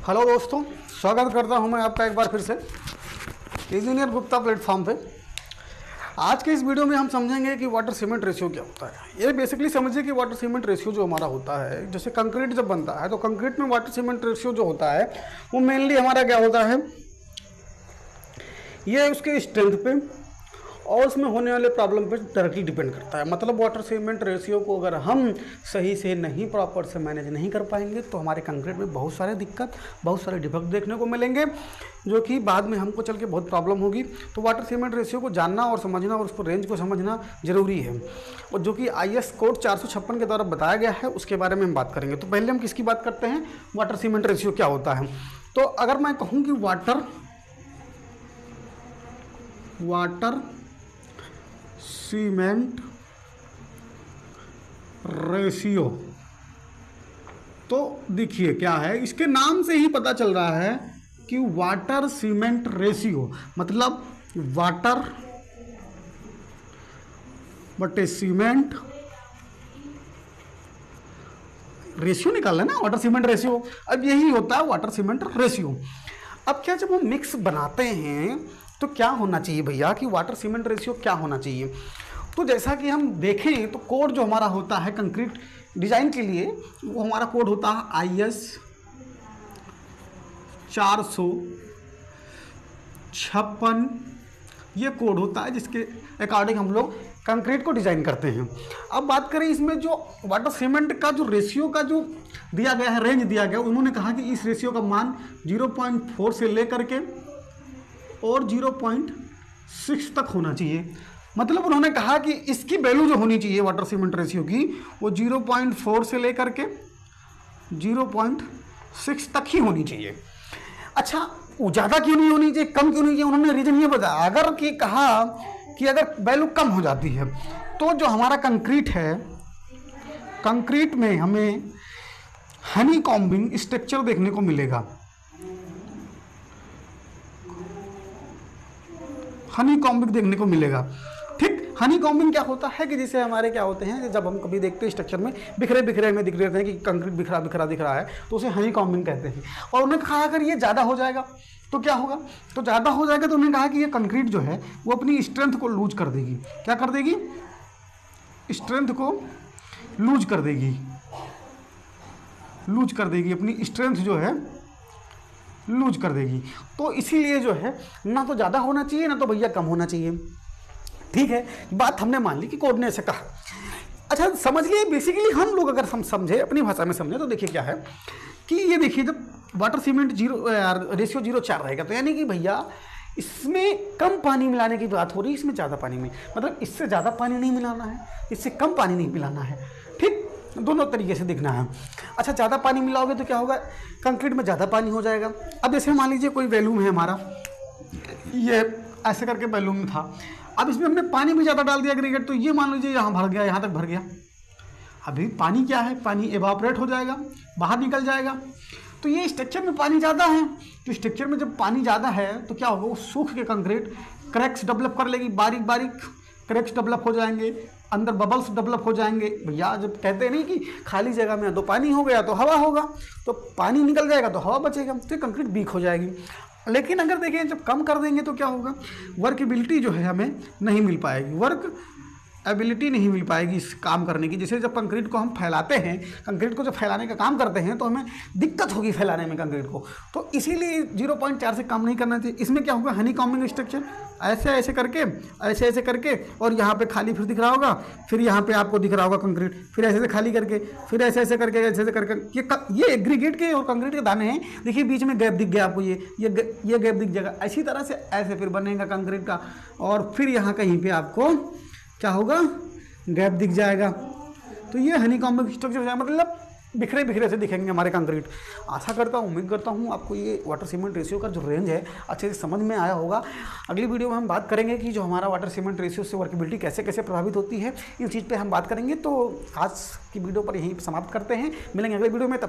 Hello दोस्तों, स्वागत करता हूं मैं आपका एक बार फिर से इंजीनियर गुप्ता प्लेटफॉर्म पे। आज के इस वीडियो में हम समझेंगे कि वाटर सीमेंट रेशियो क्या होता है। ये बेसिकली समझिए कि वाटर सीमेंट रेशियो जो हमारा होता है, जैसे कंक्रीट जब बनता है तो कंक्रीट में वाटर सीमेंट रेशियो जो होता है वो मेनली हमारा क्या होता है, ये उसके स्ट्रेंथ पे और उसमें होने वाले प्रॉब्लम पे डायरेक्टली डिपेंड करता है। मतलब वाटर सीमेंट रेशियो को अगर हम सही से नहीं, प्रॉपर से मैनेज नहीं कर पाएंगे तो हमारे कंक्रीट में बहुत सारे दिक्कत, बहुत सारे डिफेक्ट देखने को मिलेंगे, जो कि बाद में हमको चल के बहुत प्रॉब्लम होगी। तो वाटर सीमेंट रेशियो को जानना और समझना और उसको रेंज को समझना ज़रूरी है, और जो कि IS कोड 456 के द्वारा बताया गया है उसके बारे में हम बात करेंगे। तो पहले हम किसकी बात करते हैं, वाटर सीमेंट रेशियो क्या होता है। तो अगर मैं कहूँ कि वाटर सीमेंट रेशियो, तो देखिए क्या है, इसके नाम से ही पता चल रहा है कि वाटर सीमेंट रेशियो मतलब वाटर बटे सीमेंट रेशियो निकालना है ना, वाटर सीमेंट रेशियो। अब यही होता है वाटर सीमेंट रेशियो। अब क्या, जब हम मिक्स बनाते हैं तो क्या होना चाहिए भैया कि वाटर सीमेंट रेशियो क्या होना चाहिए। तो जैसा कि हम देखें तो कोड जो हमारा होता है कंक्रीट डिजाइन के लिए, वो हमारा कोड होता है IS 456। ये कोड होता है जिसके अकॉर्डिंग हम लोग कंक्रीट को डिज़ाइन करते हैं। अब बात करें इसमें जो वाटर सीमेंट का जो रेशियो का जो दिया गया है, रेंज दिया गया, उन्होंने कहा कि इस रेशियो का मान 0.4 से लेकर के और 0.6 तक होना चाहिए। मतलब उन्होंने कहा कि इसकी वैल्यू जो होनी चाहिए वाटर सीमेंट रेशियो की, वो 0.4 से लेकर के 0.6 तक ही होनी चाहिए। अच्छा, वो ज़्यादा क्यों नहीं होनी चाहिए, कम क्यों नहीं चाहिए, उन्होंने रीज़न ये बताया। अगर कि कहा कि अगर वैल्यू कम हो जाती है तो जो हमारा कंक्रीट है, कंक्रीट में हमें हनी कॉम्बिंग स्ट्रक्चर देखने को मिलेगा। हनी कॉम्बिंग देखने को मिलेगा। ठीक, हनी कॉम्बिंग क्या होता है कि जैसे हमारे क्या होते हैं, जब हम कभी देखते हैं स्ट्रक्चर में बिखरे बिखरे में दिख रहे हैं कि कंक्रीट बिखरा बिखरा दिख रहा है, तो उसे हनी कॉम्बिंग कहते हैं। और उन्होंने कहा अगर ये ज़्यादा हो जाएगा तो क्या होगा, तो ज़्यादा हो जाएगा तो उन्होंने कहा कि ये कंक्रीट जो है वो अपनी स्ट्रेंथ को लूज कर देगी। क्या कर देगी, स्ट्रेंथ को लूज कर देगी, लूज कर देगी, अपनी स्ट्रेंथ जो है लूज कर देगी। तो इसीलिए जो है ना तो ज़्यादा होना चाहिए ना तो भैया कम होना चाहिए। ठीक है, बात हमने मान ली कि कोड ने ऐसे कहा। अच्छा समझ लिए, बेसिकली हम लोग अगर हम समझे, अपनी भाषा में समझे, तो देखिए क्या है कि ये देखिए, जब वाटर सीमेंट रेशियो 0.4 रहेगा तो यानी कि भैया इसमें कम पानी मिलाने की बात हो रही है, इसमें ज़्यादा पानी में, मतलब इससे ज़्यादा पानी नहीं मिलाना है, इससे कम पानी नहीं मिलाना है। ठीक, दोनों तरीके से देखना है। अच्छा, ज़्यादा पानी मिलाओगे तो क्या होगा, कंक्रीट में ज़्यादा पानी हो जाएगा। अब जैसे मान लीजिए कोई वैल्यूम है हमारा, ये ऐसे करके वैल्यूम था, अब इसमें हमने पानी भी ज़्यादा डाल दिया एग्रीगेट, तो ये मान लीजिए यहाँ भर गया, यहाँ तक भर गया। अभी पानी क्या है, पानी एवापोरेट हो जाएगा, बाहर निकल जाएगा। तो ये स्ट्रक्चर में पानी ज़्यादा है, तो स्ट्रक्चर में जब पानी ज़्यादा है तो क्या होगा, वो सूख के कंक्रीट क्रैक्स डेवलप कर लेगी, बारीक बारीक क्रैक्स डेवलप हो जाएंगे, अंदर बबल्स डेवलप हो जाएंगे। भैया जब कहते नहीं कि खाली जगह में तो पानी हो गया तो हवा होगा, तो पानी निकल जाएगा तो हवा बचेगा, तो कंक्रीट वीक हो जाएगी। लेकिन अगर देखें जब कम कर देंगे तो क्या होगा, वर्कबिलिटी जो है हमें नहीं मिल पाएगी, वर्क एबिलिटी नहीं मिल पाएगी इस काम करने की। जैसे जब कंक्रीट को हम फैलाते हैं, कंक्रीट को जब फैलाने का काम करते हैं तो हमें दिक्कत होगी फैलाने में कंक्रीट को, तो इसीलिए 0.4 से कम नहीं करना चाहिए। इसमें क्या होगा, हनी कॉम्बिंग स्ट्रक्चर ऐसे ऐसे करके, ऐसे ऐसे करके, और यहाँ पे खाली फिर दिख रहा होगा, फिर यहाँ पे आपको दिख रहा होगा कंक्रीट, फिर ऐसे ऐसे खाली करके, फिर ऐसे ऐसे करके, ऐसे ऐसे करके, ये एग्रीगेट के और कंक्रीट के दाने हैं। देखिए बीच में गैप दिख गया आपको, ये गैप दिख जाएगा। इसी तरह से ऐसे फिर बनेगा कंक्रीट का, और फिर यहाँ कहीं पे आपको क्या होगा, गैप दिख जाएगा। तो ये हनी कॉम्बिंग स्ट्रक्चर हो जाएगा, मतलब बिखरे बिखरे से दिखेंगे हमारे कंक्रीट। आशा करता हूँ, उम्मीद करता हूँ आपको ये वाटर सीमेंट रेशियो का जो रेंज है अच्छे से समझ में आया होगा। अगली वीडियो में हम बात करेंगे कि जो हमारा वाटर सीमेंट रेशियो से वर्केबिलिटी कैसे कैसे प्रभावित होती है, इस चीज़ पे हम बात करेंगे। तो आज की वीडियो पर यहीं समाप्त करते हैं, मिलेंगे अगले वीडियो में। तब